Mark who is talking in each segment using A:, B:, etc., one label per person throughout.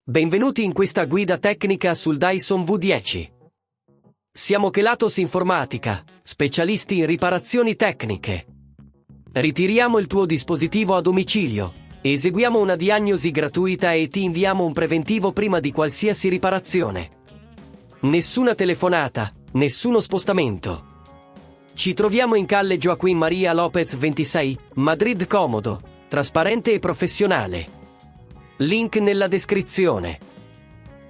A: Benvenuti in questa guida tecnica sul Dyson V10. Siamo Kelatos Informatica, specialisti in riparazioni tecniche. Ritiriamo il tuo dispositivo a domicilio, eseguiamo una diagnosi gratuita e ti inviamo un preventivo prima di qualsiasi riparazione. Nessuna telefonata, nessuno spostamento. Ci troviamo in calle Joaquín María López 26, Madrid comodo, trasparente e professionale. Link nella descrizione.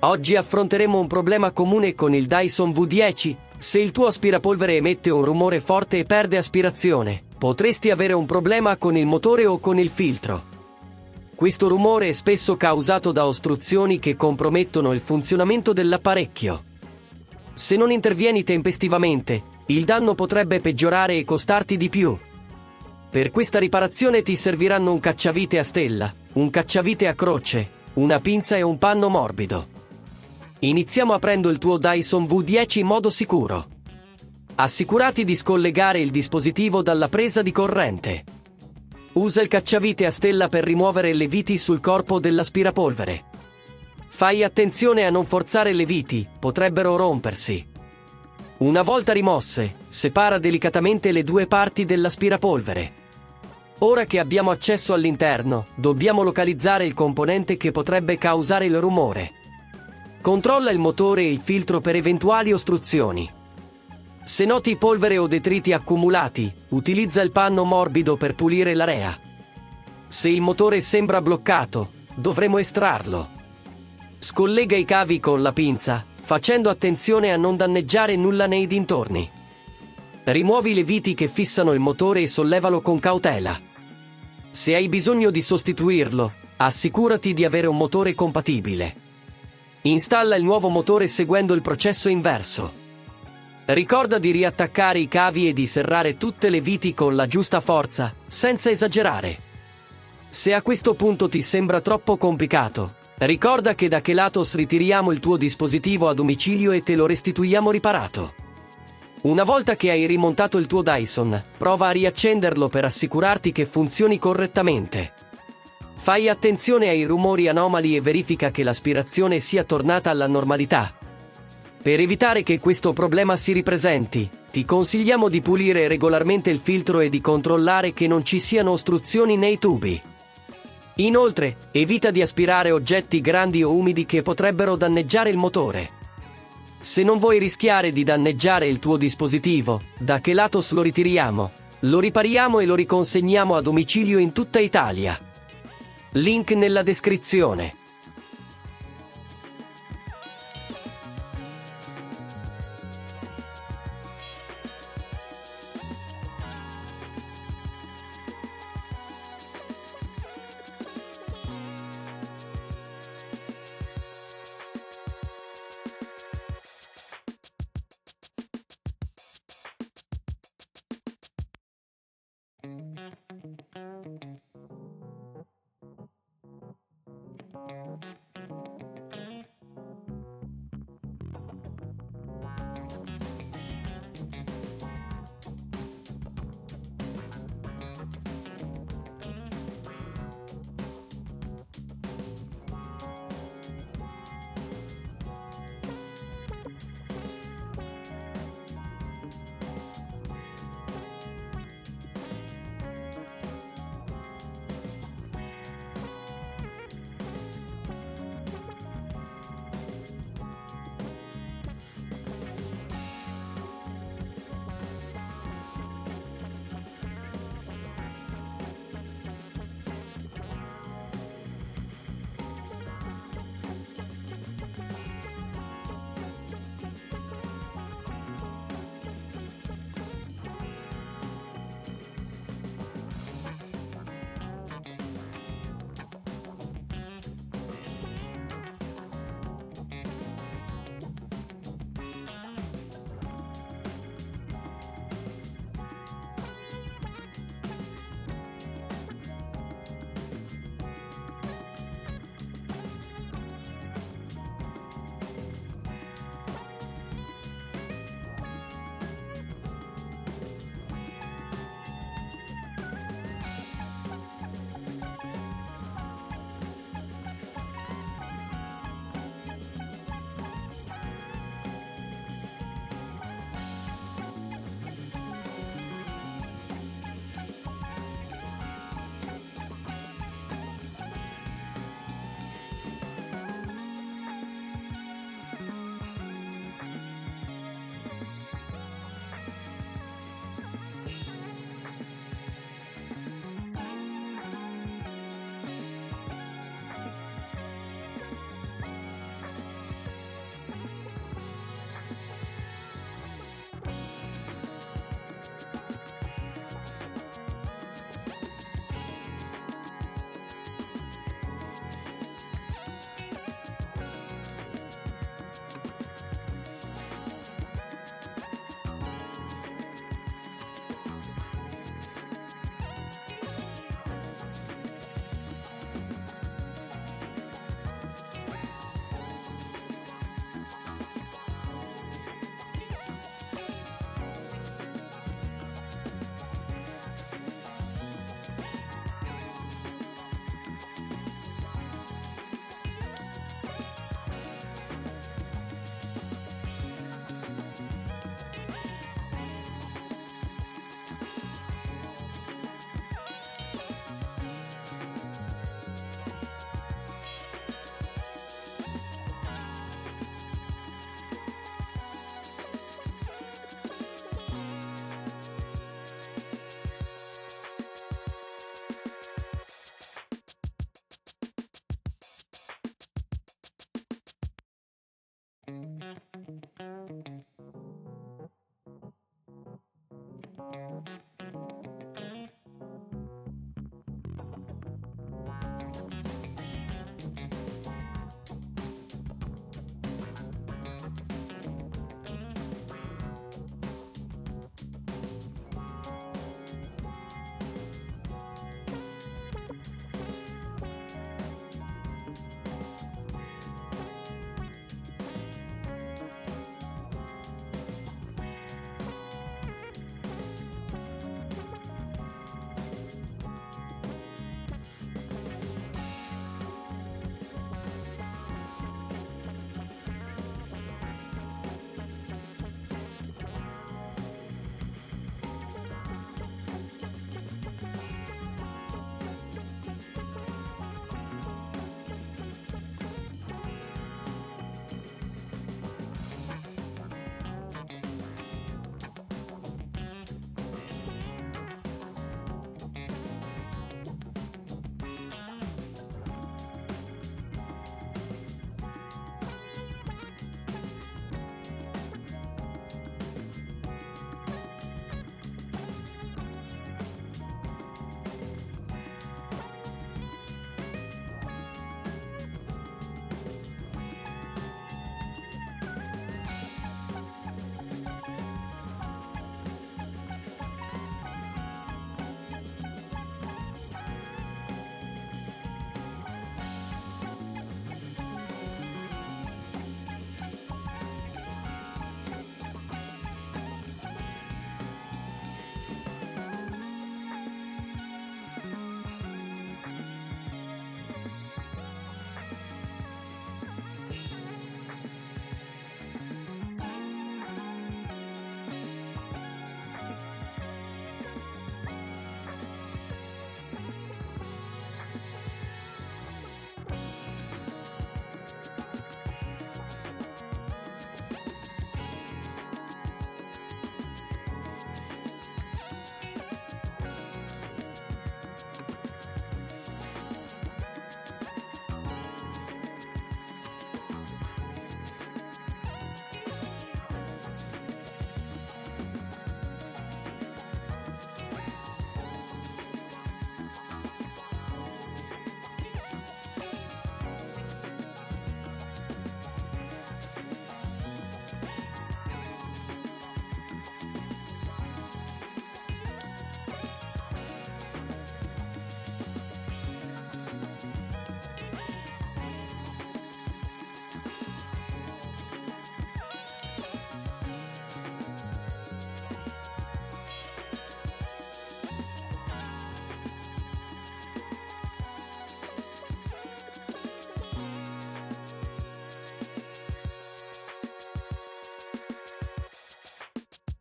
A: Oggi affronteremo un problema comune con il Dyson V10. Se il tuo aspirapolvere emette un rumore forte e perde aspirazione, potresti avere un problema con il motore o con il filtro. Questo rumore è spesso causato da ostruzioni che compromettono il funzionamento dell'apparecchio. Se non intervieni tempestivamente, il danno potrebbe peggiorare e costarti di più. Per questa riparazione ti serviranno un cacciavite a stella, un cacciavite a croce, una pinza e un panno morbido. Iniziamo aprendo il tuo Dyson V10 in modo sicuro. Assicurati di scollegare il dispositivo dalla presa di corrente. Usa il cacciavite a stella per rimuovere le viti sul corpo dell'aspirapolvere. Fai attenzione a non forzare le viti, potrebbero rompersi. Una volta rimosse, separa delicatamente le due parti dell'aspirapolvere. Ora che abbiamo accesso all'interno, dobbiamo localizzare il componente che potrebbe causare il rumore. Controlla il motore e il filtro per eventuali ostruzioni. Se noti polvere o detriti accumulati, utilizza il panno morbido per pulire l'area. Se il motore sembra bloccato, dovremo estrarlo. Scollega i cavi con la pinza, facendo attenzione a non danneggiare nulla nei dintorni. Rimuovi le viti che fissano il motore e sollevalo con cautela. Se hai bisogno di sostituirlo, assicurati di avere un motore compatibile. Installa il nuovo motore seguendo il processo inverso. Ricorda di riattaccare i cavi e di serrare tutte le viti con la giusta forza, senza esagerare. Se a questo punto ti sembra troppo complicato, ricorda che da Kelatos ritiriamo il tuo dispositivo a domicilio e te lo restituiamo riparato. Una volta che hai rimontato il tuo Dyson, prova a riaccenderlo per assicurarti che funzioni correttamente. Fai attenzione ai rumori anomali e verifica che l'aspirazione sia tornata alla normalità. Per evitare che questo problema si ripresenti, ti consigliamo di pulire regolarmente il filtro e di controllare che non ci siano ostruzioni nei tubi. Inoltre, evita di aspirare oggetti grandi o umidi che potrebbero danneggiare il motore. Se non vuoi rischiare di danneggiare il tuo dispositivo, da Kelatos lo ritiriamo, lo ripariamo e lo riconsegniamo a domicilio in tutta Italia. Link nella descrizione.